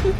Hello,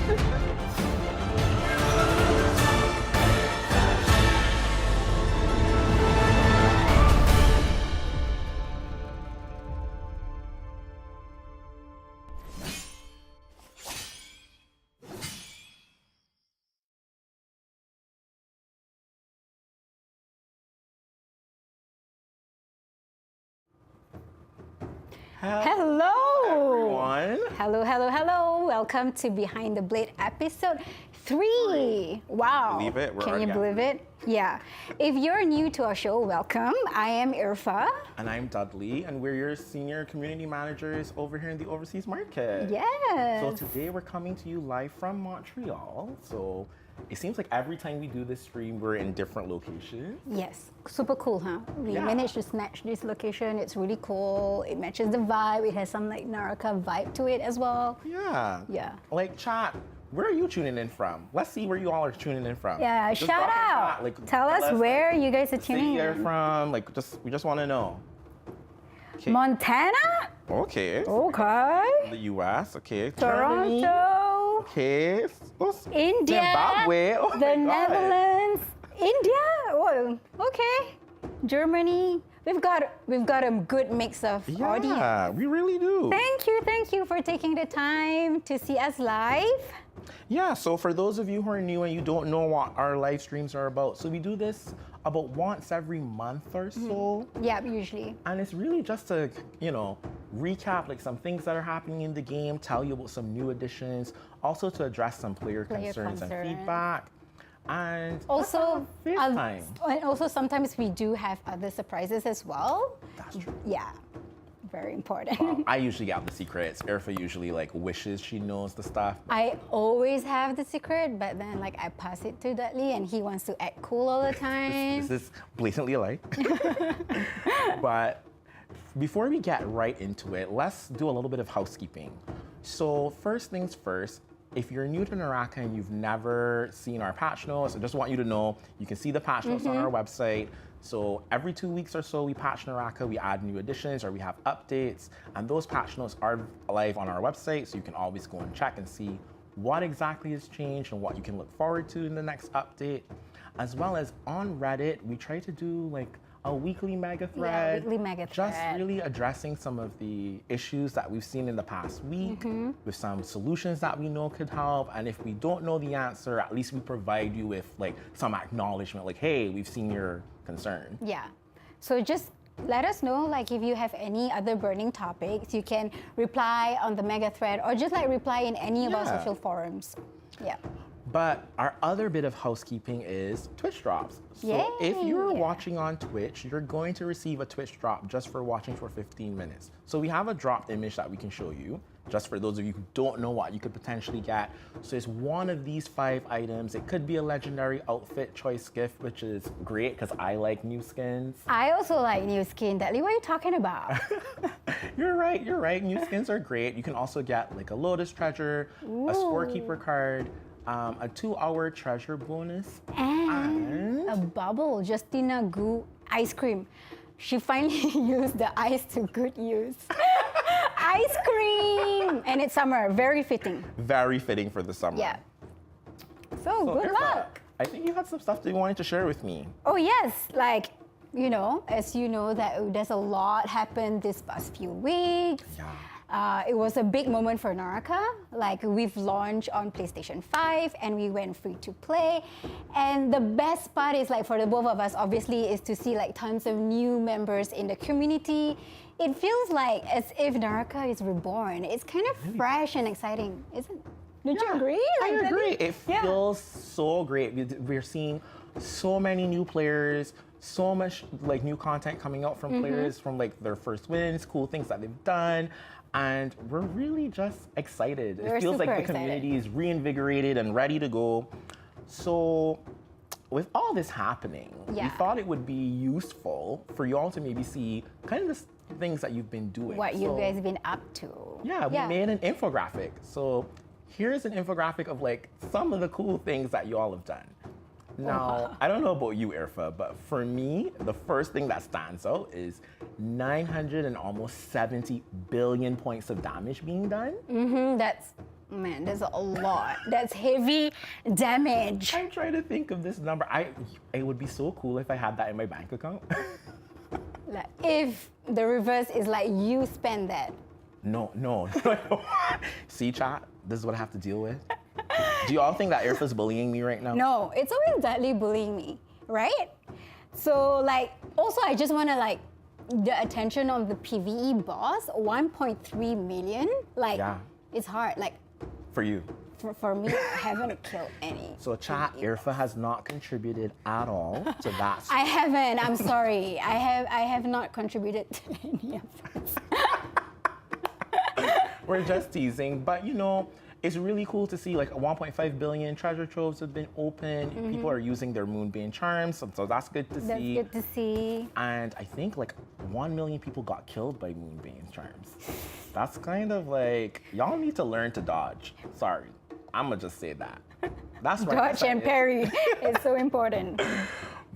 everyone. Hello, hello, hello. Welcome to Behind the Blade episode 3. Wow. Believe it? Can you believe it? Yeah. If you're new to our show, welcome. I am Irfa. And I'm Dudley, and we're your senior community managers over here in the overseas market. Yes. So today we're coming to you live from Montreal. So it seems like every time we do this stream, we're in different locations. Yes, super cool, huh? We Yeah. managed to snatch this location. It's really cool. It matches the vibe. It has some like NARAKA vibe to it as well. Yeah. Yeah. Like, chat, where are you tuning in from? Let's see where you all are tuning in from. Yeah, Just shout drop in out. chat, like, Tell us where you guys are the tuning city you're in. from. Like, we just want to know. Okay. Montana? Okay. Okay. The U.S. Okay. Germany. Toronto. Okay. India, Zimbabwe. Oh the my God. Netherlands, India. Oh, okay. Germany. We've got a good mix of audience. Yeah, we really do. Thank you for taking the time to see us live. Yeah, so for those of you who are new and you don't know what our live streams are about, so we do this about once every month or so. Yeah, usually. And it's really just to, recap like some things that are happening in the game, tell you about some new additions, also to address some player concerns and feedback. And Also, FaceTime. and also sometimes we do have other surprises as well. That's true. Yeah, very important. Well, I usually get the secrets. Irfa usually like wishes she knows the stuff. I always have the secret, but then like I pass it to Dudley and he wants to act cool all the time. This is blatantly a lie. But before we get right into it, let's do a little bit of housekeeping. So first things first, if you're new to NARAKA and you've never seen our patch notes, I just want you to know you can see the patch notes on our website. So every 2 weeks or so, we patch NARAKA, we add new additions or we have updates, and those patch notes are live on our website, so you can always go and check and see what exactly has changed and what you can look forward to in the next update. As well as on Reddit, we try to do like a weekly mega thread. Yeah, weekly mega just thread. really addressing some of the issues that we've seen in the past week with some solutions that we know could help. And if we don't know the answer, at least we provide you with like some acknowledgement, like, hey, we've seen your concern. Yeah. So just let us know, like if you have any other burning topics, you can reply on the mega thread or just like reply in any of our Yeah. social forums. Yeah. But our other bit of housekeeping is Twitch drops. So if you're watching on Twitch, you're going to receive a Twitch drop just for watching for 15 minutes. So we have a dropped image that we can show you, just for those of you who don't know what you could potentially get. So it's one of these 5 items. It could be a legendary outfit choice gift, which is great because I like new skins. I also like new skin. Dudley, what are you talking about? You're right. New skins are great. You can also get like a Lotus treasure, a scorekeeper card, a 2-hour treasure bonus, and a bubble, Justina Goo ice cream. She finally used the ice to good use. Ice cream! And it's summer, very fitting. Very fitting for the summer. Yeah. So good Irfa, luck. I think you had some stuff that you wanted to share with me. Oh yes, like, as you know that there's a lot happened this past few weeks. Yeah. It was a big moment for NARAKA. Like we've launched on PlayStation 5 and we went free to play. And the best part is like for the both of us, obviously, is to see like tons of new members in the community. It feels like as if NARAKA is reborn. It's kind of fresh and exciting, isn't it? Don't you agree? I agree. Dudley? It feels so great. We're seeing so many new players, so much like new content coming out from players from like their first wins, cool things that they've done. And we're really just excited. We're it feels like the super community is reinvigorated and ready to go. So with all this happening, we thought it would be useful for you all to maybe see kind of the things that you've been doing. What you guys have been up to. Yeah, we made an infographic. So here's an infographic of like some of the cool things that you all have done. Now, I don't know about you, Irfa, but for me, the first thing that stands out is 900 and almost 70 billion points of damage being done. That's Man, there's a lot. That's heavy damage. I'm trying to think of this number. It would be so cool if I had that in my bank account. Like, if the reverse is like you spend that. No. See, chat, this is what I have to deal with. Do you all think that Irfa's bullying me right now? No, it's always Dudley bullying me, right? So like, also I just want to like the attention of the PvE boss, 1.3 million. Like, Yeah. it's hard. Like, For you. for me, I haven't killed any. So chat, Irfa has not contributed at all to that. I haven't. I'm sorry. I have not contributed to any of this. We're just teasing, but you know, it's really cool to see like 1.5 billion treasure troves have been opened. People are using their Moonbane charms, so that's good to That's see. good to see. And I think like 1 million people got killed by Moonbane charms. That's kind of like, y'all need to learn to dodge. Sorry, I'ma just say that. That's right. Dodge and parry is so important.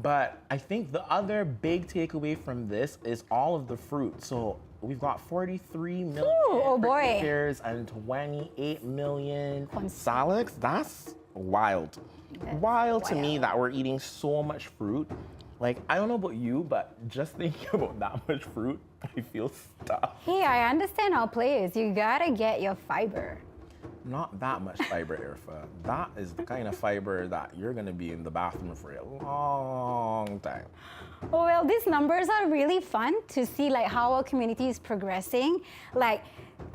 But I think the other big takeaway from this is all of the fruit. So we've got 43 million oh boy. pairs and 28 million salads. That's wild. Wild to me that we're eating so much fruit. Like, I don't know about you, but just thinking about that much fruit, I feel stuffed. Hey, I understand our players. You gotta get your fiber. Not that much fiber, Irfa. That is the kind of fiber that you're gonna be in the bathroom for a long time. Oh, well, these numbers are really fun to see like how our community is progressing. Like,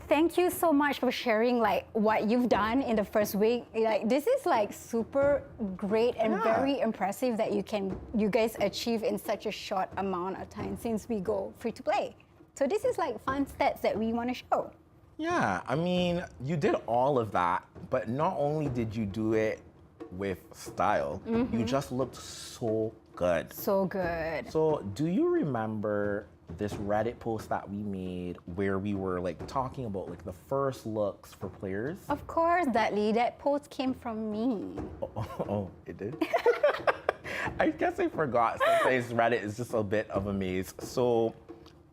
thank you so much for sharing like what you've done in the first week. Like, this is like super great and very impressive that you guys achieve in such a short amount of time since we go free to play. So this is like fun stats that we want to show. Yeah, I mean, you did all of that, but not only did you do it with style, you just looked so good. So good. So, do you remember this Reddit post that we made where we were like talking about like the first looks for players? Of course, Dudley, that post came from me. Oh, it did? I guess I forgot. Sometimes Reddit is just a bit of a maze. So,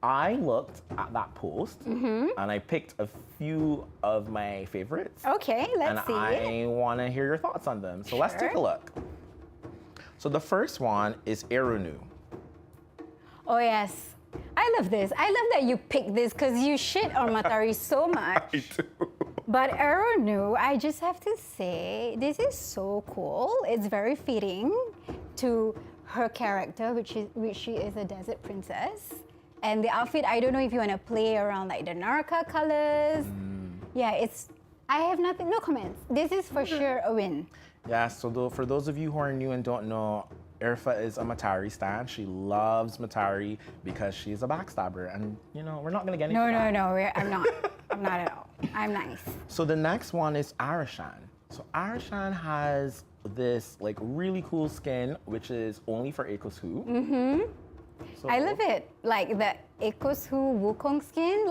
I looked at that post and I picked a few of my favorites. Okay, let's see. And I want to hear your thoughts on them. So let's take a look. So the first one is Erunu. Oh yes, I love this. I love that you picked this because you shit on Matari so much. I do. But Erunu, I just have to say, this is so cool. It's very fitting to her character, which she is a desert princess. And the outfit, I don't know if you want to play around like the NARAKA colors. Yeah, I have no comments. This is for sure a win. Yeah, so for those of you who are new and don't know, Irfa is a Matari stan. She loves Matari because she's a backstabber. And, you know, we're not going to get into that. No, I'm not. I'm not at all. I'm nice. So the next one is Arishan. So Arishan has this like really cool skin, which is only for Ecos So, I love it. Like the Ecos Wukong skin,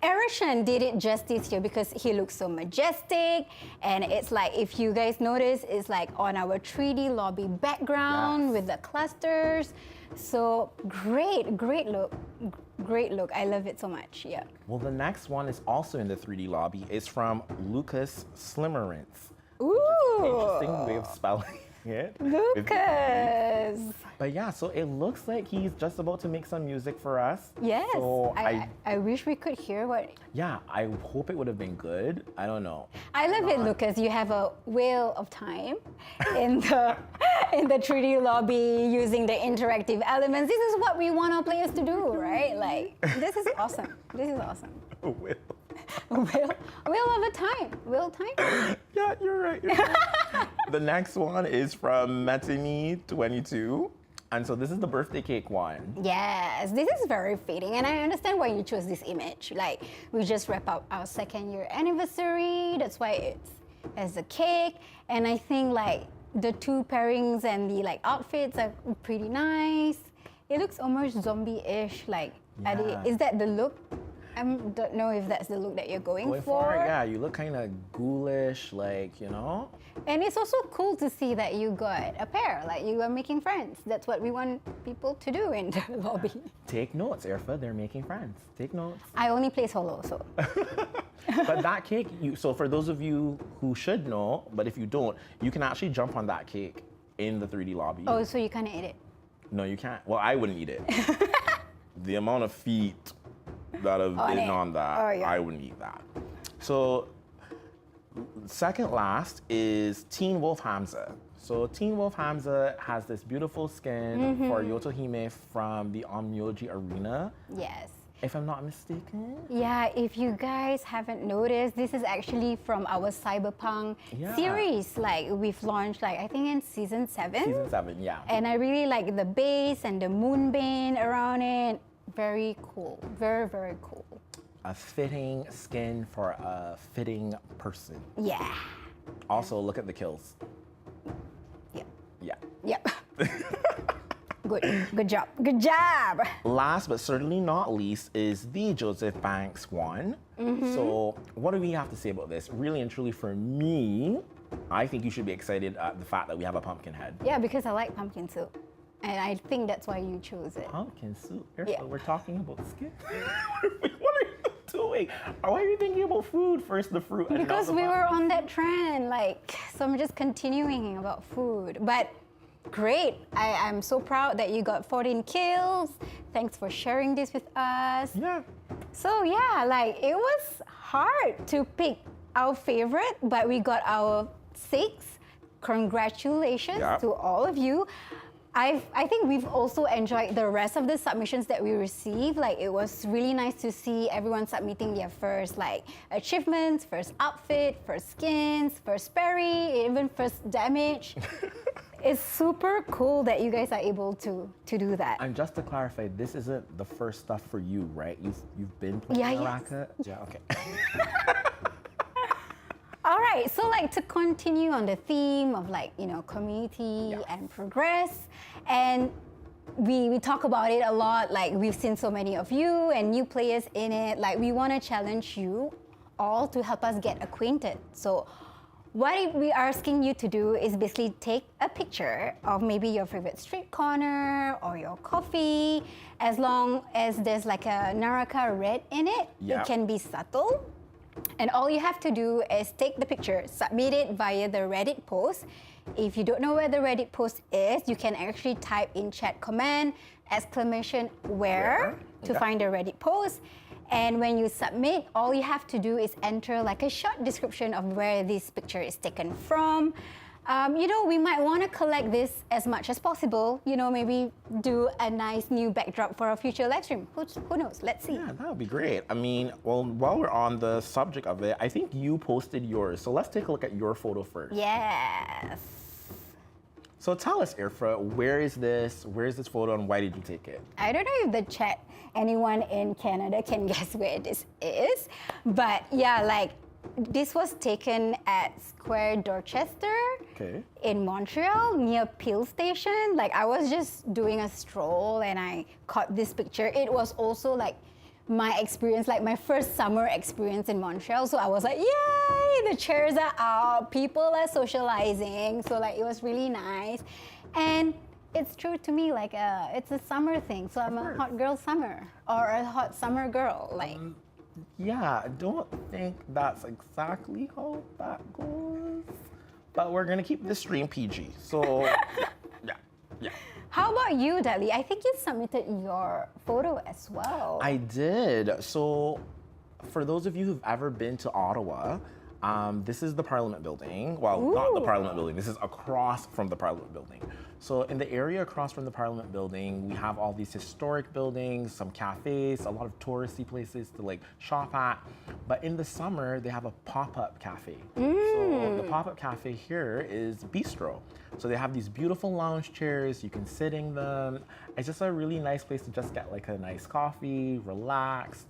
Arishan did it justice here because he looks so majestic, and it's like, if you guys notice, it's like on our 3D lobby background with the clusters. So great look. Great look. I love it so much. Yeah. Well, the next one is also in the 3D lobby. It's from Lucas Slimmerance. Ooh. Interesting way of spelling it. Lucas. But yeah, so it looks like he's just about to make some music for us. Yes. So I wish we could hear what. Yeah, I hope it would have been good. I don't know. I love it, Lucas. You have a wheel of time in the 3D lobby using the interactive elements. This is what we want our players to do, right? Like, this is awesome. This is awesome. A wheel. A wheel of a time. Wheel of time? Yeah, you're right. Right. The next one is from Metini22. And so this is the birthday cake one. Yes, this is very fitting, and I understand why you chose this image. Like, we just wrap up our 2nd year anniversary. That's why it's as a cake, and I think like the two pairings and the like outfits are pretty nice. It looks almost zombie-ish. Like, Yeah. is that the look? I don't know if that's the look that you're going Going for. for it, yeah, you look kind of ghoulish, like, you know? And it's also cool to see that you got a pair, like you are making friends. That's what we want people to do in the lobby. Take notes, Irfa, they're making friends. Take notes. I only play solo, so. But that cake, so for those of you who should know, but if you don't, you can actually jump on that cake in the 3D lobby. Oh, so you can't eat it? No, you can't. Well, I wouldn't eat it. The amount of feet that have been on that, I wouldn't eat that. So, second last is Teen Wolf Hamza. So Teen Wolf Hamza has this beautiful skin for Yotohime from the Onmyoji Arena. Yes. If I'm not mistaken. Yeah, if you guys haven't noticed, this is actually from our Cyberpunk series. Like we've launched, like I think in season 7. Season 7, yeah. And I really like the base and the moonbane around it. Very cool. Very, very cool. A fitting skin for a fitting person. Yeah. Also, look at the kills. Yep. Yeah. Yep. Good job. Good job. Last but certainly not least is the Joseph Banks one. So what do we have to say about this? Really and truly for me, I think you should be excited at the fact that we have a pumpkin head. Yeah, because I like pumpkin soup. And I think that's why you chose it. Pumpkin soup? Yeah. We're talking about skin? What are you doing? Why are you thinking about food first, the fruit? And Because not the we were pumpkin? on that trend, like, so I'm just continuing about food. But great, I'm so proud that you got 14 kills. Thanks for sharing this with us. Yeah. So yeah, like it was hard to pick our favorite, but we got our 6. Congratulations to all of you. I think we've also enjoyed the rest of the submissions that we received. Like it was really nice to see everyone submitting their first like achievements, first outfit, first skins, first parry, even first damage. It's super cool that you guys are able to do that. And just to clarify, this isn't the first stuff for you, right? You've been playing NARAKA? Yeah, okay. All right, so like to continue on the theme of like, you know, community and progress, and we talk about it a lot, like we've seen so many of you and new players in it, like we want to challenge you all to help us get acquainted. So what we are asking you to do is basically take a picture of maybe your favorite street corner or your coffee, as long as there's like a NARAKA red in it. It can be subtle. And all you have to do is take the picture, submit it via the Reddit post. If you don't know where the Reddit post is, you can actually type in chat command, !where to find the Reddit post. And when you submit, all you have to do is enter like a short description of where this picture is taken from. You know, we might want to collect this as much as possible. You know, maybe do a nice new backdrop for a future live stream. Who knows? Let's see. Yeah, that would be great. I mean, well, while we're on the subject of it, I think you posted yours. So let's take a look at your photo first. Yes. So tell us, Irfa, where is this photo and why did you take it? I don't know if the chat, anyone in Canada can guess where this is. But yeah, like, this was taken at Square Dorchester in Montreal near Peel Station. Like I was just doing a stroll and I caught this picture. It was also like my experience, like my first summer experience in Montreal. So I was like, yay, the chairs are out, people are socializing. So like it was really nice. And it's true to me, like it's a summer thing. So I'm a hot girl summer or a hot summer girl. Like. Yeah, I don't think that's exactly how that goes. But we're gonna keep this stream PG. So yeah. How about you, Dali? I think you submitted your photo as well. I did. So for those of you who've ever been to Ottawa, this is the Parliament Building. Well, not the Parliament Building. This is across from the Parliament Building. So in the area across from the Parliament Building, we have all these historic buildings, some cafes, a lot of touristy places to like shop at. But in the summer, they have a pop-up cafe. So the pop-up cafe here is Bistro. So they have these beautiful lounge chairs. You can sit in them. It's just a really nice place to just get like a nice coffee, relax,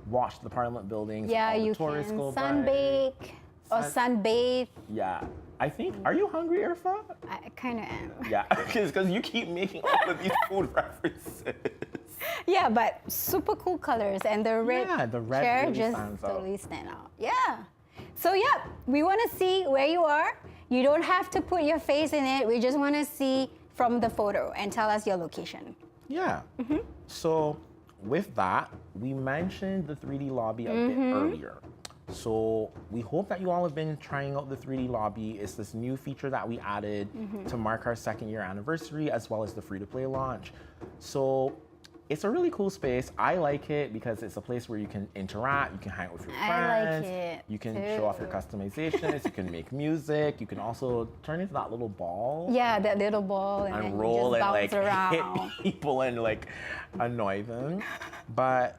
watch the Parliament buildings. Yeah, all the you tourists can go by. sunbake or sunbathe. Yeah. I think, are you hungry, Irfa? I kind of am. Yeah, because you keep making all of these food references. Yeah, but super cool colors, and the red, chair really just stands out. totally stand out. Yeah. So yeah, we want to see where you are. You don't have to put your face in it. We just want to see from the photo and tell us your location. Yeah. So with that, we mentioned the 3D lobby a bit earlier. So we hope that you all have been trying out the 3D lobby. It's this new feature that we added to mark our 2nd year anniversary, as well as the free-to-play launch. So it's a really cool space. I like it because it's a place where you can interact, you can hang out with your friends, I like it you can too. show off your customizations, you can make music, you can also turn into that little ball. Yeah, that little ball, and then And you roll just and bounce like around. hit people and like annoy them. But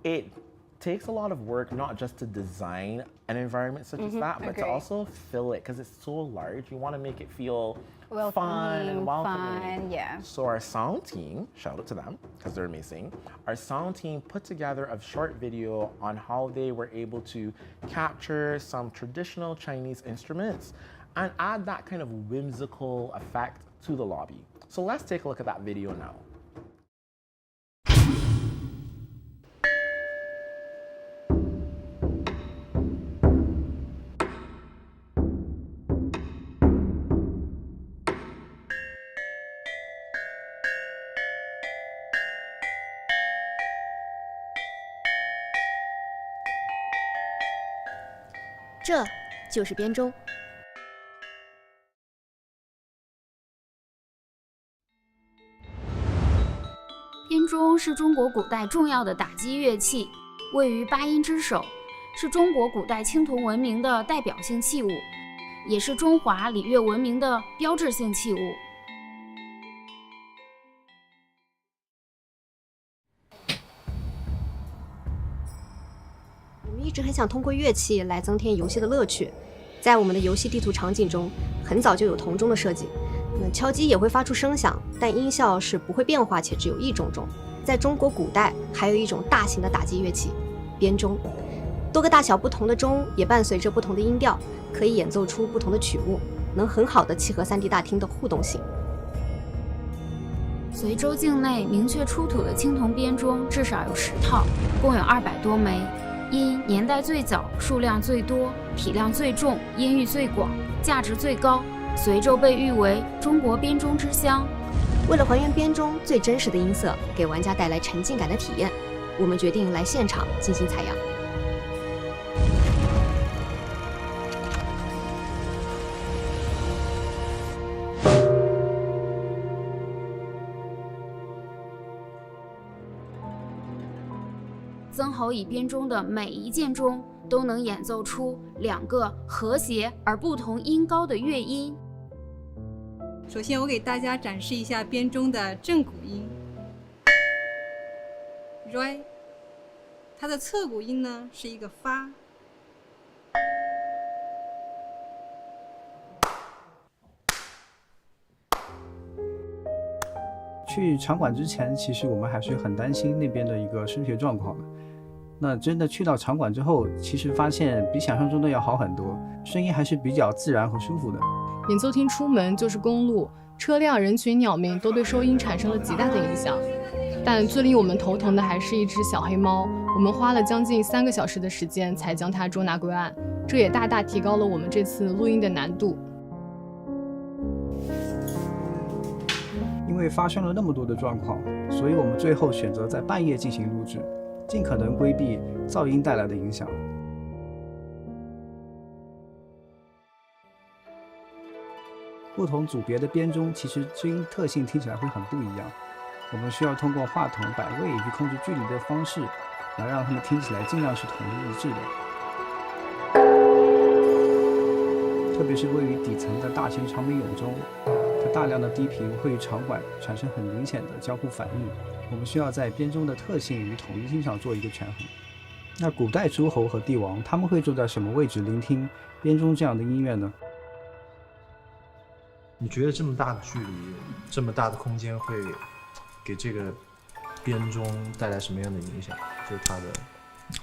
it takes a lot of work, not just to design an environment such as that, but to agree. also fill it, because it's so large. You want to make it feel fun Welcoming, and welcoming. fun, yeah. So our sound team, shout out to them, because they're amazing. Our sound team put together a short video on how they were able to capture some traditional Chinese instruments and add that kind of whimsical effect to the lobby. So let's take a look at that video now.这就是编钟。编钟是中国古代重要的打击乐器，位于八音之首，是中国古代青铜文明的代表性器物，也是中华礼乐文明的标志性器物。我们一直很想通过乐器来增添游戏的乐趣，在我们的游戏地图场景中，很早就有铜钟的设计。敲击也会发出声响，但音效是不会变化且只有一种钟。在中国古代，还有一种大型的打击乐器——编钟。多个大小不同的钟也伴随着不同的音调，可以演奏出不同的曲目，能很好的契合3D 大厅的互动性。随州境内明确出土的青铜编钟至少有10套，共有200多枚。因年代最早、数量最多、体量最重、音域最广、价值最高，随州被誉为中国编钟之乡。为了还原编钟最真实的音色，给玩家带来沉浸感的体验，我们决定来现场进行采样。曾侯乙编钟的每一件钟都能演奏出2个和谐而不同音高的乐音。首先，我给大家展示一下编钟的正鼓音 ，Ri， 它的侧鼓音呢是一个发。去场馆之前，其实我们还是很担心那边的一个声学状况的。那真的去到场馆之后，其实发现比想象中的要好很多，声音还是比较自然和舒服的。演奏厅出门就是公路，车辆、人群、鸟鸣都对收音产生了极大的影响。但最令我们头疼的还是一只小黑猫，我们花了将近3个小时的时间才将它捉拿归案，这也大大提高了我们这次录音的难度。因为发生了那么多的状况，所以我们最后选择在半夜进行录制，尽可能规避噪音带来的影响。不同组别的编钟其实声音特性听起来会很不一样，我们需要通过话筒摆位与控制距离的方式，来让它们听起来尽量是统一一致的。特别是位于底层的大型长鸣俑钟，它大量的低频会与场馆产生很明显的交互反应，我们需要在编钟的特性与统一性上做一个权衡。那古代诸侯和帝王他们会坐在什么位置聆听编钟这样的音乐呢？你觉得这么大的距离，这么大的空间会给这个编钟带来什么样的影响？就是它的，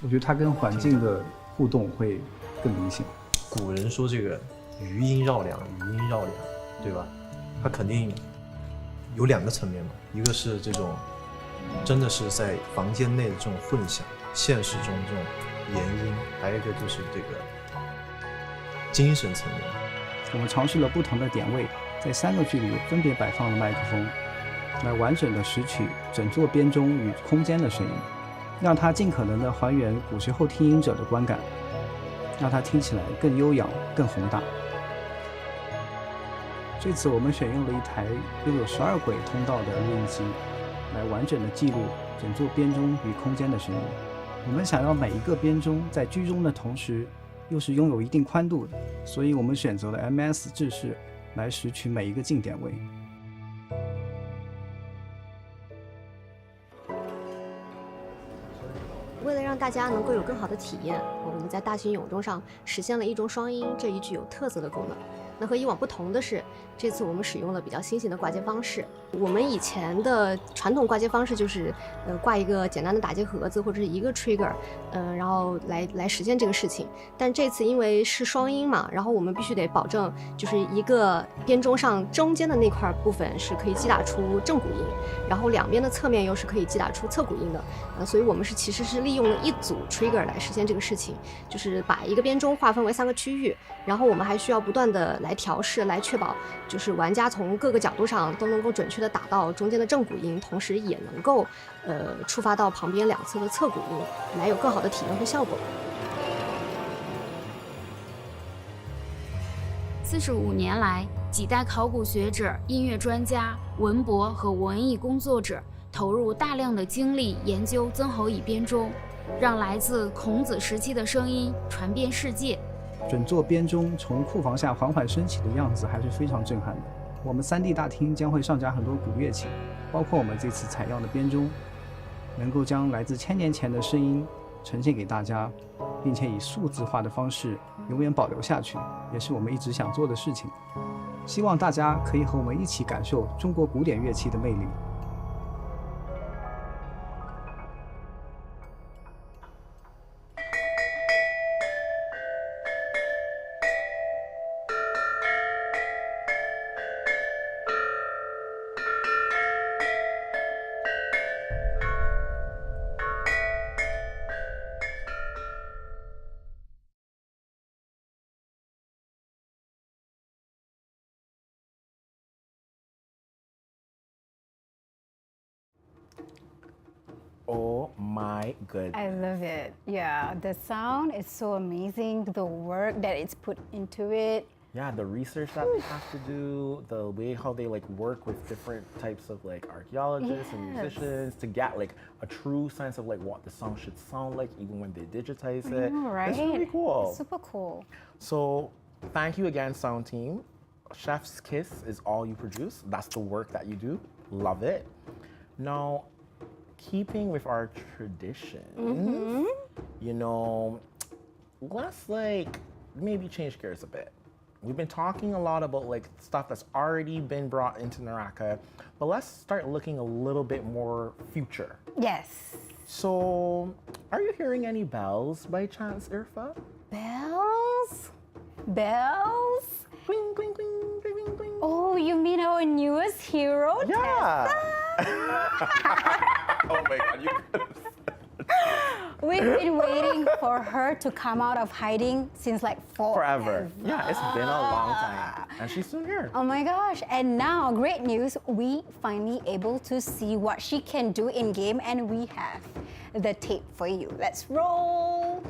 我觉得它跟环境的互动会更明显。古人说这个余音绕梁，余音绕梁，对吧？它肯定有2个层面嘛，一个是这种真的是在房间内的这种混响，现实中这种延音，还有一个就是这个精神层面。我们尝试了不同的点位，在3个距离分别摆放了麦克风，来完整的拾取整座编钟与空间的声音，让它尽可能的还原古时候听音者的观感，让它听起来更悠扬、更宏大。这次我们选用了一台拥有12轨通道的录音机，来完整的记录整座编钟与空间的声音。我们想要每一个编钟在居中的同时，又是拥有一定宽度的，所以我们选择了 MS 制式来拾取每一个静点位。为了让大家能够有更好的体验，我们在大型咏钟上实现了1中双音这一具有特色的功能。那和以往不同的是，这次我们使用了比较新型的挂接方式。我们以前的传统挂接方式就是，挂一个简单的打结盒子或者是一个 trigger，然后来实现这个事情。但这次因为是双音嘛，然后我们必须得保证，就是一个编钟上中间的那块部分是可以击打出正鼓音，然后两边的侧面又是可以击打出侧鼓音的。所以我们其实是利用了1组 trigger 来实现这个事情，就是把一个编钟划分为3个区域，然后我们还需要不断的来调试，来确保就是玩家从各个角度上都能够准确的打到中间的正鼓音，同时也能够触发到旁边2侧的侧鼓音，来有更好的体验和效果。45年来，几代考古学者、音乐专家、文博和文艺工作者投入大量的精力研究曾侯乙编钟，让来自孔子时期的声音传遍世界。整座编钟从库房下缓缓升起的样子还是非常震撼的。我们3D 大厅将会上架很多古乐器，包括我们这次采样的编钟，能够将来自1000年前的声音呈现给大家，并且以数字化的方式永远保留下去，也是我们一直想做的事情。希望大家可以和我们一起感受中国古典乐器的魅力。Oh my goodness. I love it. Yeah, the sound is so amazing. The work that it's put into it. Yeah, the research that they have to do, the way how they like work with different types of like archaeologists and musicians to get like a true sense of like what the song should sound like even when they digitize it. I know, right? It's really cool. It's super cool. So thank you again, sound team. Chef's kiss is all you produce. That's the work that you do. Love it. Now, keeping with our tradition, you know, let's like maybe change gears a bit. We've been talking a lot about like stuff that's already been brought into NARAKA, but let's start looking a little bit more future. Yes. So, are you hearing any bells by chance, Irfa? Bells? Bells? Cling, cling, cling, cling, cling, cling. Oh, you mean our newest hero? Yeah. Oh my God, you could have said. We've been waiting for her to come out of hiding since like Forever. Yeah, it's been a long time. And she's soon here. Oh my gosh. And now, great news, we finally able to see what she can do in game, and we have the tape for you. Let's roll.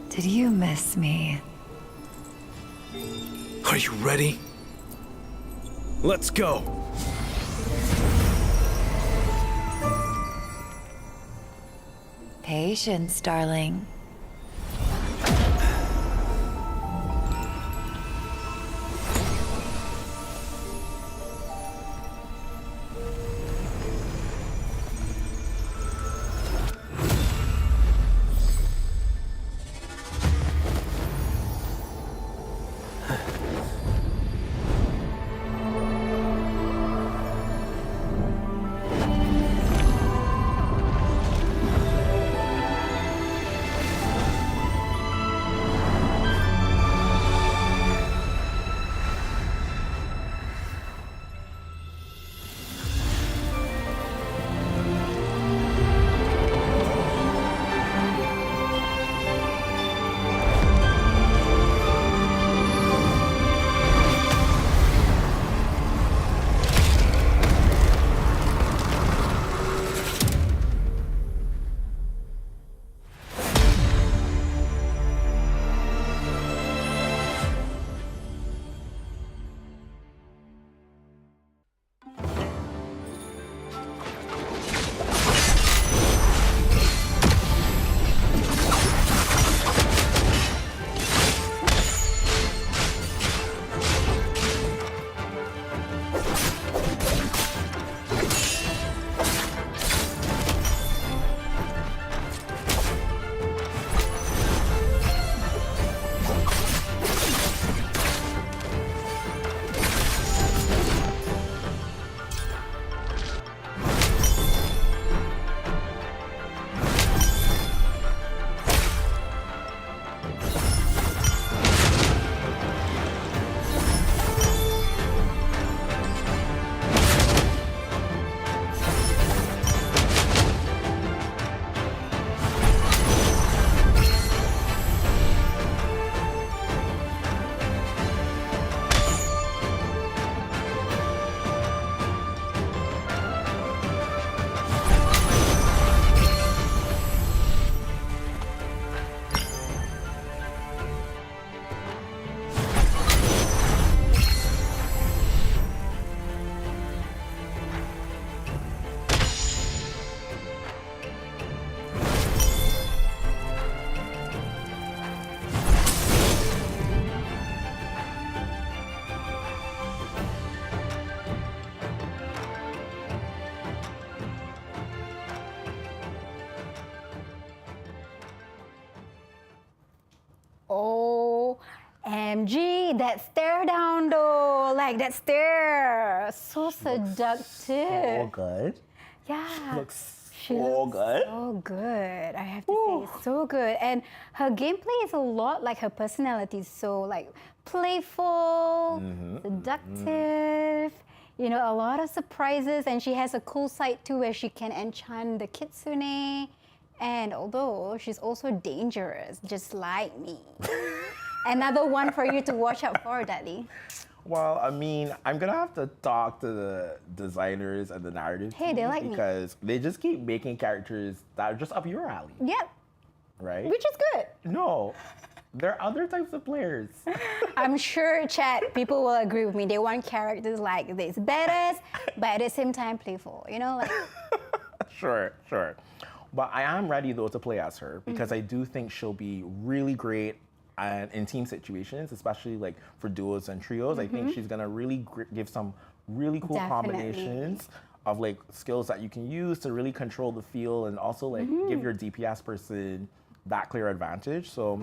Did you miss me? Are you ready? Let's go! Patience, darling. OMG, that stare down though, like that stare, so seductive. So good. Yeah. She looks She so looks good. so good. I have to say, so good. And her gameplay is a lot like her personality. So like playful, seductive. You know, a lot of surprises, and she has a cool side too, where she can enchant the kitsune. And although she's also dangerous, just like me. Another one for you to watch out for, Dudley. Well, I mean, I'm gonna have to talk to the designers and the narrative Hey, team they like me. because they just keep making characters that are just up your alley, Yep, right? which is good. No, there are other types of players. I'm sure, chat, people will agree with me. They want characters like this, badass, but at the same time playful. You know, like Sure. But I am ready though to play as her because I do think she'll be really great and in team situations, especially like for duos and trios. I think she's gonna really give some really cool Definitely. combinations of like skills that you can use to really control the field and also like give your DPS person that clear advantage. So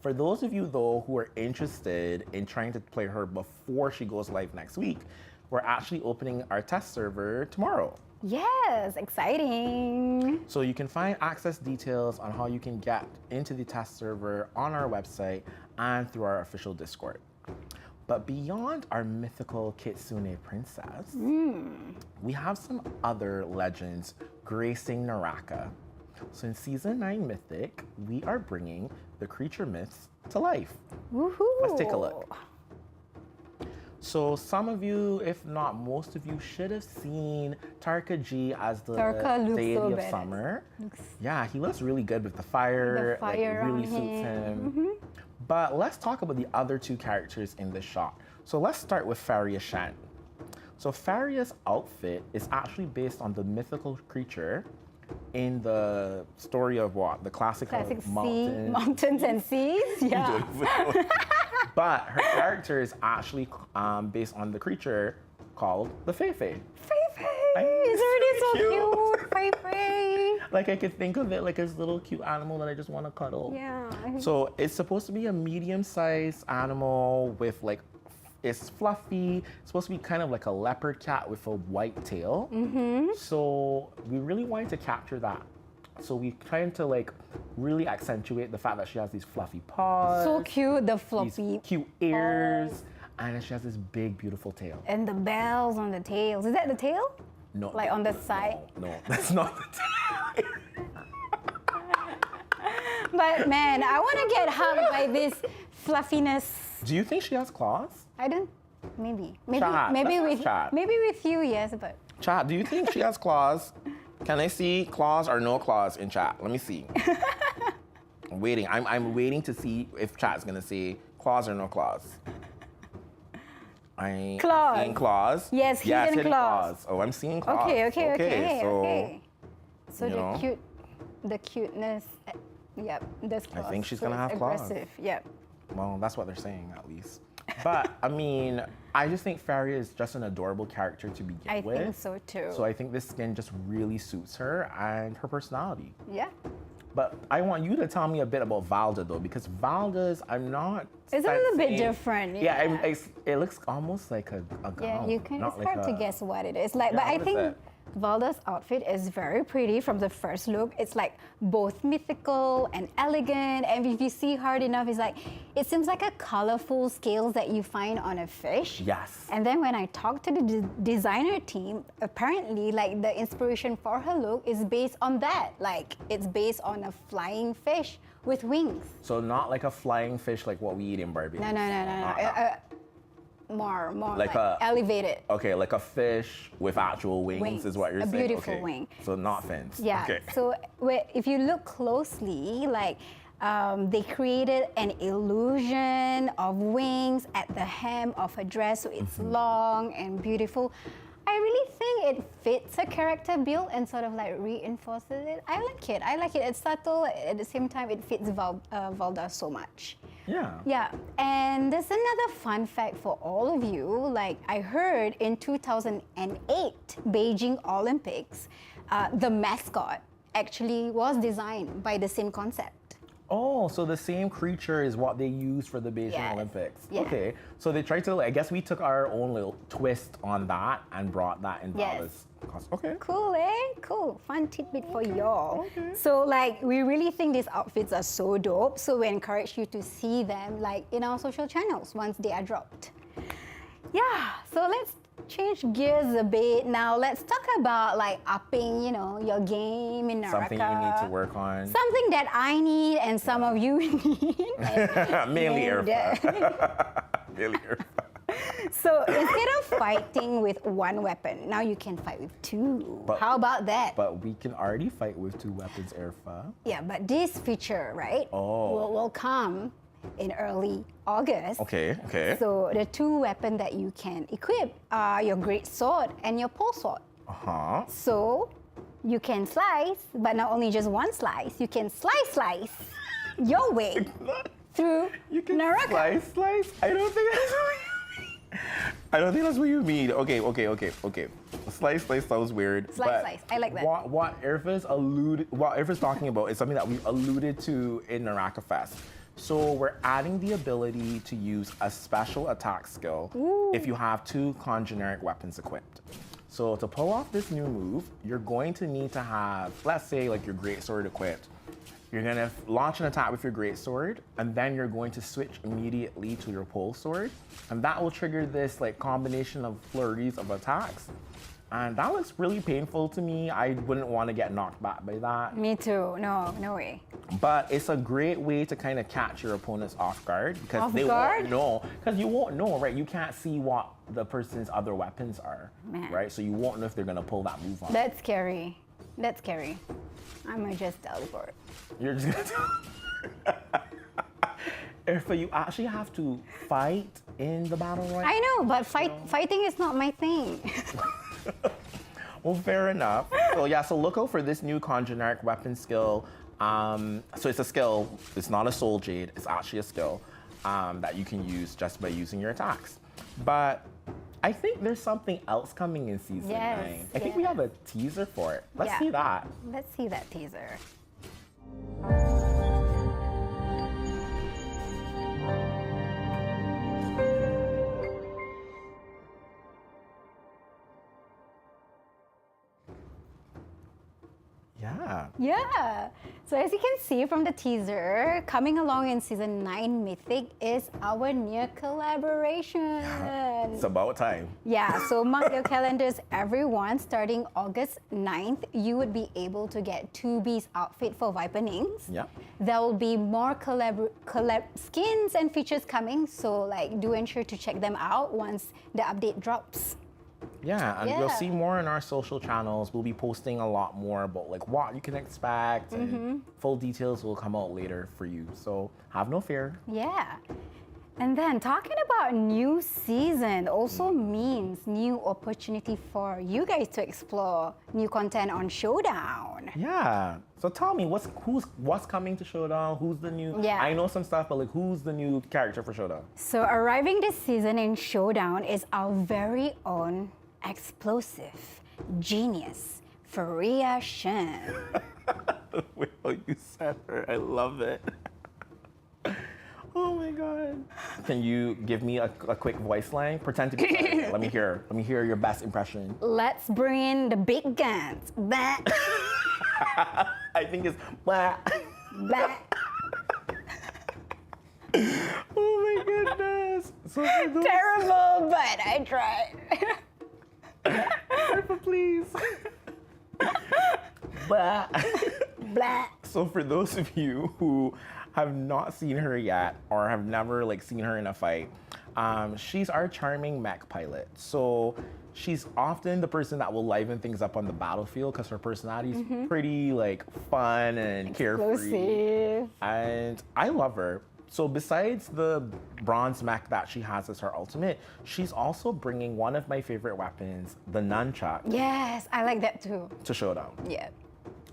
for those of you though who are interested in trying to play her before she goes live next week, we're actually opening our test server tomorrow. yes, exciting. So you can find access details on how you can get into the test server on our website and through our official Discord. But beyond our mythical Kitsune princess, we have some other legends gracing NARAKA. So in Season 9 Mythic, we are bringing the creature myths to life. Woohoo! Let's take a look. So some of you, if not most of you, should have seen Tarka G as the Tarka looks deity so of badass. summer. Yeah, he looks really good with the fire. The fire like, really on suits him. him. But let's talk about the other two characters in this shot. So let's start with Faria Shan. So Faria's outfit is actually based on the mythical creature in the story of what? The classic Classic sea, mountains and seas. Yeah. But her character is actually based on the creature called the Feifei. Feifei! Is already so cute. Feifei. Like I could think of it like this little cute animal that I just want to cuddle. Yeah. So it's supposed to be a medium-sized animal with like, it's fluffy. It's supposed to be kind of like a leopard cat with a white tail. So we really wanted to capture that. So we trying to like really accentuate the fact that she has these fluffy paws. So cute, the these fluffy. cute ears, and then she has this big, beautiful tail. And the bells on the tails. Is that the tail? No. Like on the side? No, that's not the tail. But man, I want to get hugged by this fluffiness. Do you think she has claws? I don't. Maybe. Chat, Maybe let's with. chat. Maybe with you, yes, but. Chat, do you think she has claws? Can I see claws or no claws in chat? Let me see. I'm waiting. I'm waiting to see if chat's gonna say claws or no claws. Claws. Seeing claws. Yes, hidden claws. Oh, I'm seeing claws. Okay. So you know. the cuteness. Yep, this claws. I think she's so gonna it's have claws. aggressive. Yep. Well, that's what they're saying at least. But I mean, I just think Faria is just an adorable character to begin with. I think so too. So I think this skin just really suits her and her personality. Yeah. But I want you to tell me a bit about Valda though, because Valda's, I'm not. It's a little bit sensing- different. Yeah, it looks almost like a gown. Yeah, you can. not It's like hard to a- guess what it is. Like, Yeah, but I what is think it? Valda's outfit is very pretty from the first look. It's like both mythical and elegant, and if you see hard enough, it's like it seems like a colorful scales that you find on a fish. Yes. And then when I talked to the designer team, apparently, like the inspiration for her look is based on that. Like it's based on a flying fish with wings. So not like a flying fish like what we eat in Barbie. No. More Like like a- elevated. Okay, like a fish with actual wings is what you're A saying. beautiful Okay. wing. So not fins. Yeah. Okay. So if you look closely, like they created an illusion of wings at the hem of her dress, so it's long and beautiful. I really think it fits her character build and sort of like reinforces it. I like it. It's subtle. At the same time, it fits Valda so much. Yeah. Yeah, and there's another fun fact for all of you. Like I heard in 2008 Beijing Olympics, the mascot actually was designed by the same concept. Oh, so the same creature is what they used for the Beijing Yes. Olympics. Yeah. Okay. So they tried to, I guess we took our own little twist on that and brought that in Yes. Bella's costume. Okay. Cool, eh? Cool. Fun tidbit for y'all. So, like, we really think these outfits are so dope. So, we encourage you to see them, like, in our social channels once they are dropped. Yeah. So, let's change gears a bit. Now, let's talk about, like, upping, your game in NARAKA. Something you need to work on. Something that I need and some of you need. Mainly And, Irfa. Mainly Irfa. So instead of fighting with one weapon, now you can fight with two. But- How about that? But we can already fight with 2 weapons, Irfa. Yeah, but this feature, right, Oh. will come in early August. Okay, okay. So the 2 weapons that you can equip are your great sword and your pole sword. Uh-huh. So you can slice, but not only just one slice, you can slice your way through You can NARAKA. slice? I don't think that's what you mean. I don't think that's what you mean. Okay. Slice sounds weird. Slice, but slice. I like that. What Irfa's talking about is something that we alluded to in NARAKA Fest. So we're adding the ability to use a special attack skill if you have 2 generic weapons equipped. So to pull off this new move, you're going to need to have, let's say, like your greatsword equipped. You're gonna launch an attack with your greatsword, and then you're going to switch immediately to your pole sword, and that will trigger this like combination of flurries of attacks. And that looks really painful to me. I wouldn't want to get knocked back by that. Me too. No way. But it's a great way to kind of catch your opponents off guard because Off they guard? won't know. Because you won't know, right? You can't see what the person's other weapons are, Man. right? So you won't know if they're gonna pull that move on. That's scary. I might just teleport. You're just gonna Irfa, you actually have to fight in the battle royale? I know, but fighting is not my thing. Well, fair enough. So yeah, so look out for this new generic weapon skill. So it's a skill, it's not a soul jade, it's actually a skill that you can use just by using your attacks. But I think there's something else coming in season 9. I think we have a teaser for it. Let's see that. Let's see that teaser. Yeah. Yeah. So as you can see from the teaser, coming along in season 9 Mythic is our new collaboration. It's about time. Yeah, so mark your calendars, everyone. Starting August 9th, you would be able to get 2B's outfit for Vipenings. Yeah. There will be more collab skins and features coming, so like do ensure to check them out once the update drops. Yeah, and you'll Yeah. see more in our social channels. We'll be posting a lot more about like what you can expect, and full details will come out later for you. So have no fear. Yeah. And then talking about new season also means new opportunity for you guys to explore new content on Showdown. Yeah. So tell me, what's coming to Showdown? Who's the new? Yeah. I know some stuff, but like, who's the new character for Showdown? So arriving this season in Showdown is our very own explosive genius, Faria Shen. The way how you said her, I love it. Oh my god. Can you give me a quick voice line? Pretend to be Faria. Let me hear your best impression. Let's bring in the big guns. Bah, I think it's blah. bah. Oh my goodness. So for those, Terrible, but I tried. please. Blah. Blah. So for those of you who have not seen her yet or have never like seen her in a fight, she's our charming mech pilot. So she's often the person that will liven things up on the battlefield because her personality is pretty like fun and carefree. Explosive. And I love her. So besides the bronze mech that she has as her ultimate, she's also bringing one of my favorite weapons, the nunchuck, Yes, I like that too. to Showdown. Yeah.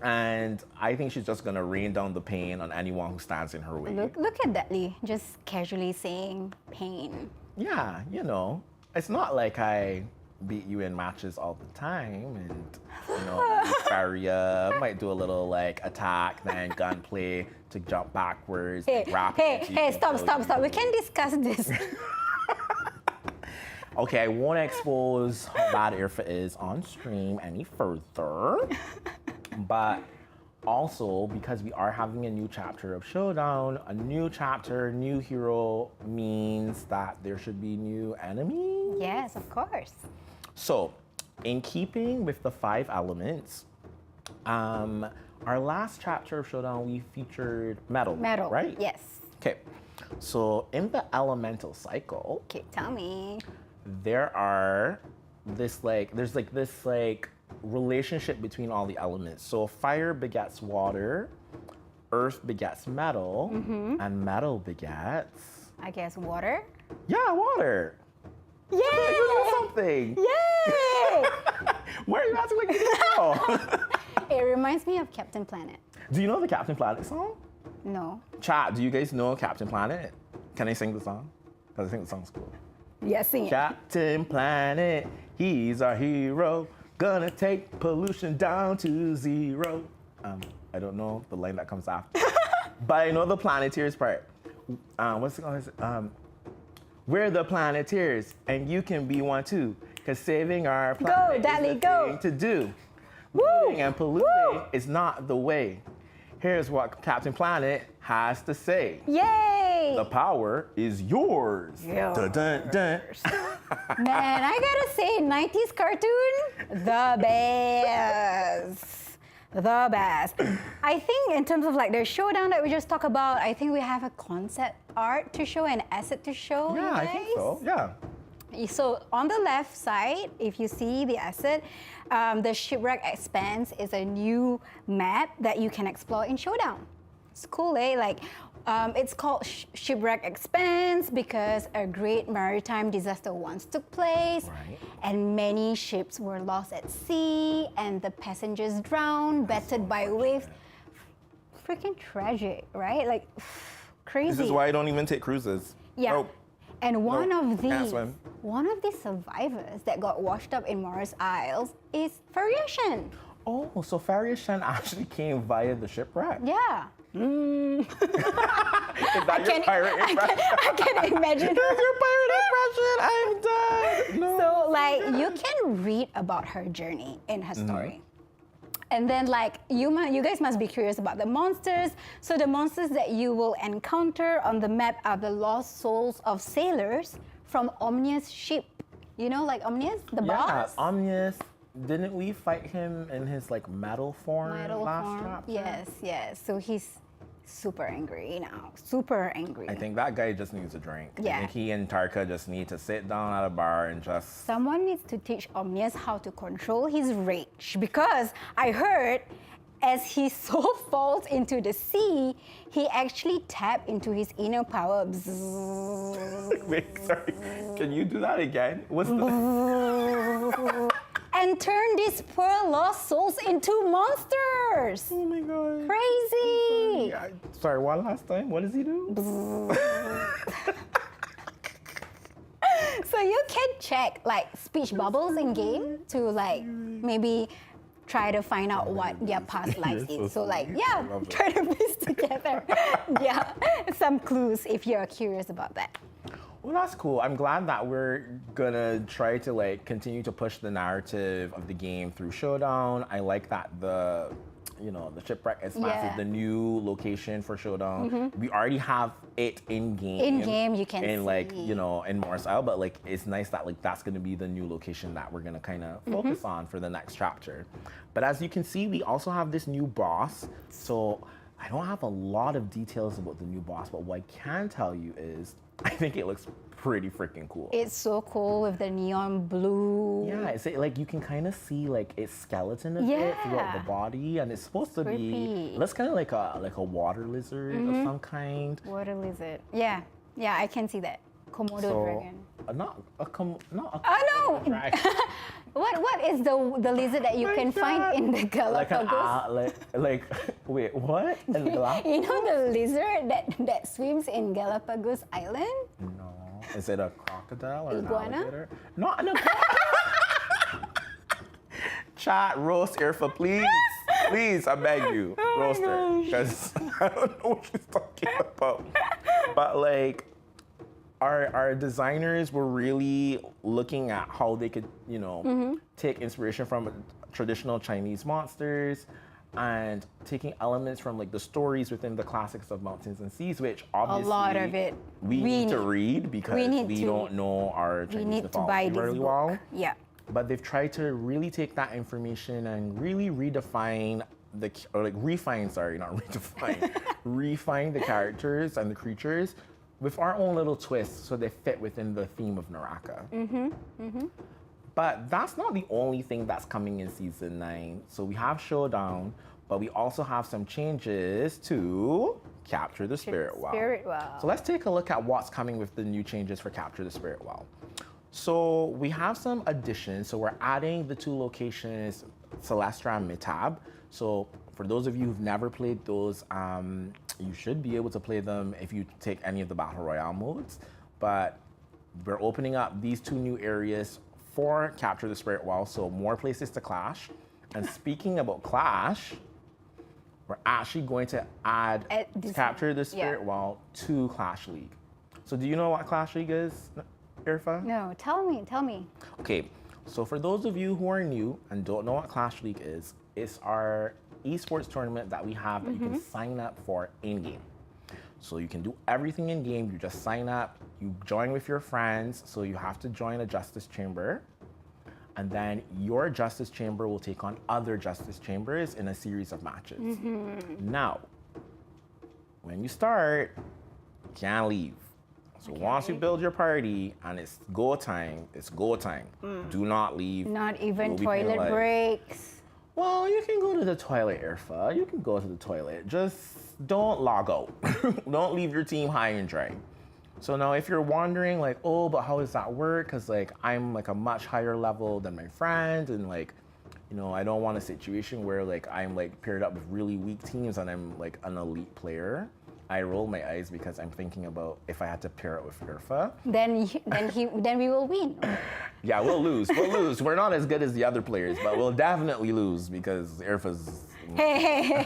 And I think she's just gonna rain down the pain on anyone who stands in her way. Look at that, Lee. Just casually saying pain. Yeah, you know, it's not like I beat you in matches all the time, and you know, Faria might do a little like attack, then gunplay to jump backwards. Hey, rapid stop. We can discuss this. Okay, I won't expose how bad Irfa is on stream any further, but also because we are having a new chapter of Showdown, a new chapter, new hero means that there should be new enemies. Yes, of course. So, in keeping with the 5 elements, our last chapter of Showdown, we featured metal. Metal, right? yes. Okay, so in the elemental cycle, Okay, tell me. there's this relationship between all the elements. So fire begets water, earth begets metal, and metal begets, I guess water? yeah, water. Yay! You know something. Yay! Why are you acting like you didn't know? It reminds me of Captain Planet. Do you know the Captain Planet song? No. Chat, do you guys know Captain Planet? Can I sing the song? Because I think the song's cool. Yeah, sing it. Captain Planet, he's our hero. Gonna take pollution down to 0. I don't know the line that comes after. But I know the Planeteers part. What's it called? We're the Planeteers, and you can be one too. Cause saving our planet is Daddy, the go. thing to do. Woo! Looting and polluting is not the way. Here's what Captain Planet has to say. Yay! The power is yours. Yours. Dun, dun, dun. Man, I gotta say, 90s cartoon, the best. The best. I think in terms of like the showdown that we just talked about, I think we have a concept art to show and asset to show. Yeah, you I think so. Yeah. So on the left side, if you see the asset, the Shipwreck Expanse is a new map that you can explore in Showdown. It's cool, eh? Like, it's called Shipwreck Expanse because a great maritime disaster once took place, Right. and many ships were lost at sea, and the passengers drowned, battered by waves. Freaking tragic, right? Like, crazy. This is why I don't even take cruises. Yeah. Nope. And one Nope. of Can't these, swim. one of these survivors that got washed up in Morris Isles is Variation. Oh, so Faria Shen actually came via the shipwreck. Yeah. Is that your pirate impression? I can imagine. That's your pirate impression. I'm done. No. So like you can read about her journey in her story. And then like you guys must be curious about the monsters. So the monsters that you will encounter on the map are the lost souls of sailors from Omnia's ship. You know, like Omnius, the boss? Yeah, Omnius. Didn't we fight him in his like metal form Metal last form. chapter? Yes. So he's super angry now. Super angry. I think that guy just needs a drink. Yeah. I think he and Tarka just need to sit down at a bar and just. Someone needs to teach Omnius how to control his rage, because I heard as his soul falls into the sea, he actually tapped into his inner power. Wait, sorry. Can you do that again? What's the? And turn these poor lost souls into monsters. Oh my god. Crazy. Yeah, sorry, one last time. What does he do? So you can check like speech bubbles in game to like maybe try to find out what their past lives You're is. so So like, sweet. yeah, I love try to piece together. Yeah, some clues if you're curious about that. Well, that's cool. I'm glad that we're gonna try to like continue to push the narrative of the game through Showdown. I like that the shipwreck is Yeah. the new location for Showdown. We already have it in game. In game, you can in like see. in Morris Isle, but like it's nice that like that's gonna be the new location that we're gonna kind of focus on for the next chapter. But as you can see, we also have this new boss. So I don't have a lot of details about the new boss, but what I can tell you is I think it looks pretty freaking cool. It's so cool with the neon blue. Yeah, it's like you can kind of see like its skeleton a bit throughout the body, and it's supposed to be Creepy. looks kind of like a water lizard of some kind. Water lizard. Yeah, I can see that. Komodo dragon. Not a Oh no! dragon. What is the lizard that you My can God. find in the like an Galapagos? like wait, what? In the Galapagos? You know the lizard that swims in Galapagos Island? No. Is it a crocodile or Iguana? an alligator? No. Chat, roast Irfa, please. Please, I beg you. Roast her. Because I don't know what she's talking about. But like, our designers were really looking at how they could, you know, take inspiration from traditional Chinese monsters and taking elements from like the stories within the classics of Mountains and Seas, which obviously A lot of it. we need to read because we don't know our We Chinese need to mythology buy this really book. well. Yeah. But they've tried to really take that information and really redefine refine the characters and the creatures with our own little twists so they fit within the theme of NARAKA. But that's not the only thing that's coming in season 9. So we have Showdown, but we also have some changes to Capture the Spirit Well. Spirit Well. So let's take a look at what's coming with the new changes for Capture the Spirit Well. So we have some additions. So we're adding the 2 locations, Celestra and Mitab. So for those of you who've never played those, you should be able to play them if you take any of the Battle Royale modes. But we're opening up these 2 new areas for Capture the Spirit Well, so more places to clash. And speaking about clash, we're actually going to add Capture the Spirit Well to Clash League. So do you know what Clash League is, Irfa? No, tell me. Okay, so for those of you who are new and don't know what Clash League is, it's our esports tournament that we have that you can sign up for in-game. So you can do everything in-game, you just sign up, you join with your friends, so you have to join a Justice Chamber, and then your Justice Chamber will take on other Justice Chambers in a series of matches. Now, when you start, you can't leave. So once you build your party and it's go time, it's go time. Do not leave. Not even You'll be toilet penalized. breaks. Well, you can go to the toilet, Irfa. You can go to the toilet. Just don't log out. Don't leave your team high and dry. So now if you're wondering like, oh, but how does that work? Because like I'm like a much higher level than my friend and like, you know, I don't want a situation where like I'm like paired up with really weak teams and I'm like an elite player. I roll my eyes because I'm thinking about if I had to pair it with Irfa. Then we will win. Yeah, we'll lose. We'll lose. We're not as good as the other players, but we'll definitely lose because Irfa's. Hey.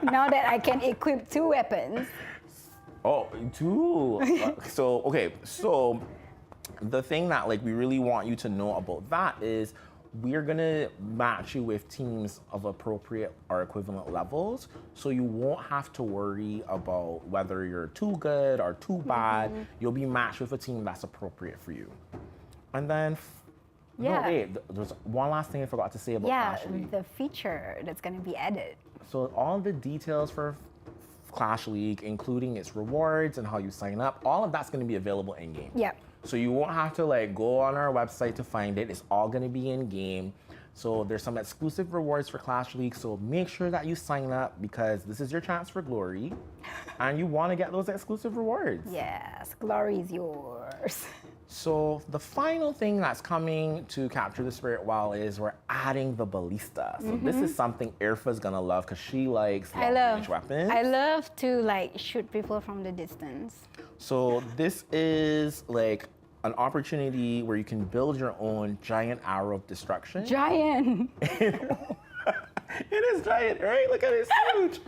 Now that I can equip 2 weapons. Oh, 2. So the thing that like we really want you to know about that is we're gonna match you with teams of appropriate or equivalent levels, so you won't have to worry about whether you're too good or too bad. You'll be matched with a team that's appropriate for you. And then, no, wait, there's one last thing I forgot to say about Clash League. The feature that's gonna be added. So all the details for Clash League, including its rewards and how you sign up, all of that's gonna be available in-game. Yeah. So you won't have to like go on our website to find it. It's all gonna be in game. So there's some exclusive rewards for Clash League. So make sure that you sign up because this is your chance for glory and you wanna get those exclusive rewards. Yes, glory is yours. So the final thing that's coming to Capture the Spirit Well is we're adding the ballista. So this is something Irfa's gonna love because she likes long-range weapons. I love to like shoot people from the distance. So this is like an opportunity where you can build your own giant arrow of destruction. Giant. It is giant, right? Look at it, it's huge.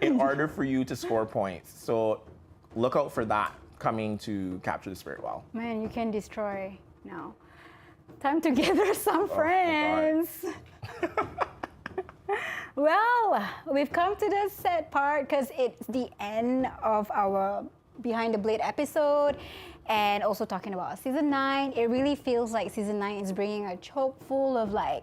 In order for you to score points. So look out for that coming to Capture the Spirit Well. Man, you can destroy now. Time to gather some friends. Well, we've come to the sad part because it's the end of our Behind the Blade episode and also talking about season 9. It really feels like season 9 is bringing a choke full of like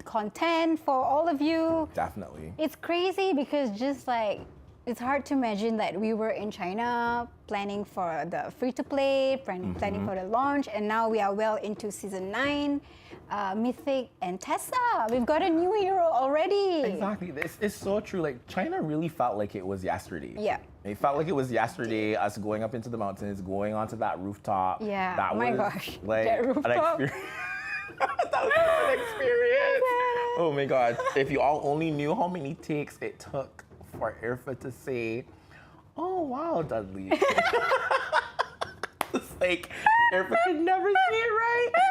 content for all of you. Definitely. It's crazy because just like it's hard to imagine that we were in China planning for the free-to-play, planning for the launch, and now we are well into season 9. Mythic and Tessa, we've got a new hero already. Exactly, it's so true. Like China really felt like it was yesterday. Yeah. It felt like it was yesterday, us going up into the mountains, going onto that rooftop. Yeah, that oh my was gosh, like that rooftop. an experience. That was an experience. Oh my God, if you all only knew how many takes it took for Irfa to say, oh wow, Dudley. It's like, Irfa could never say it right.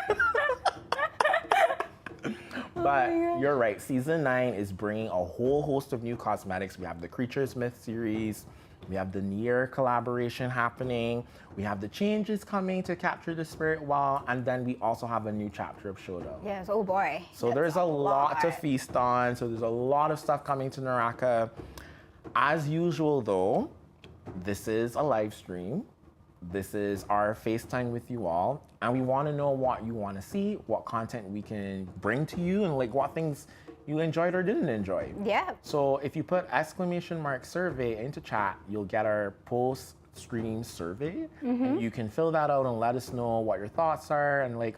But you're right, season 9 is bringing a whole host of new cosmetics. We have the Creatures Myth series, we have the Nier collaboration happening, we have the changes coming to capture the spirit wall, and then we also have a new chapter of Showdown. Yes, oh boy. So there's a lot to feast on. So there's a lot of stuff coming to NARAKA. As usual though, this is a live stream. This is our FaceTime with you all. And we want to know what you want to see, what content we can bring to you, and like what things you enjoyed or didn't enjoy. Yeah. So if you put !survey into chat, you'll get our post-stream survey. And you can fill that out and let us know what your thoughts are and like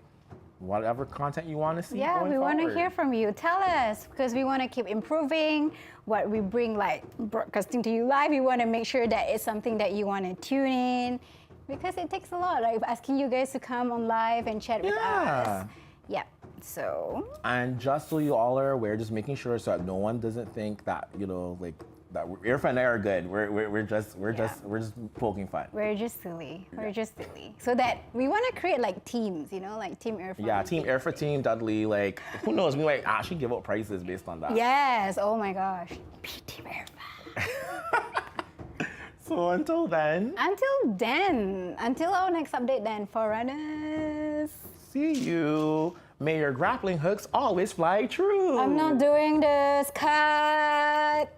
whatever content you want to see. Yeah, going we want to forward. hear from you. Tell us, because we want to keep improving what we bring, like broadcasting to you live. We want to make sure that it's something that you want to tune in, because it takes a lot, like asking you guys to come on live and chat with us. Yeah, so. And just so you all are aware, just making sure so that no one doesn't think that, you know, like, that Irfa and I are good. We're just poking fun. We're just silly. We're just silly. So that we want to create like teams, you know, like Team Irfa. Yeah, Team Irfa, Team Dudley, like, who knows, we might actually give out prizes based on that. Yes, oh my gosh. Be Team Irfa. So until then. Until our next update then, Forerunners. See you. May your grappling hooks always fly true. I'm not doing this. Cut.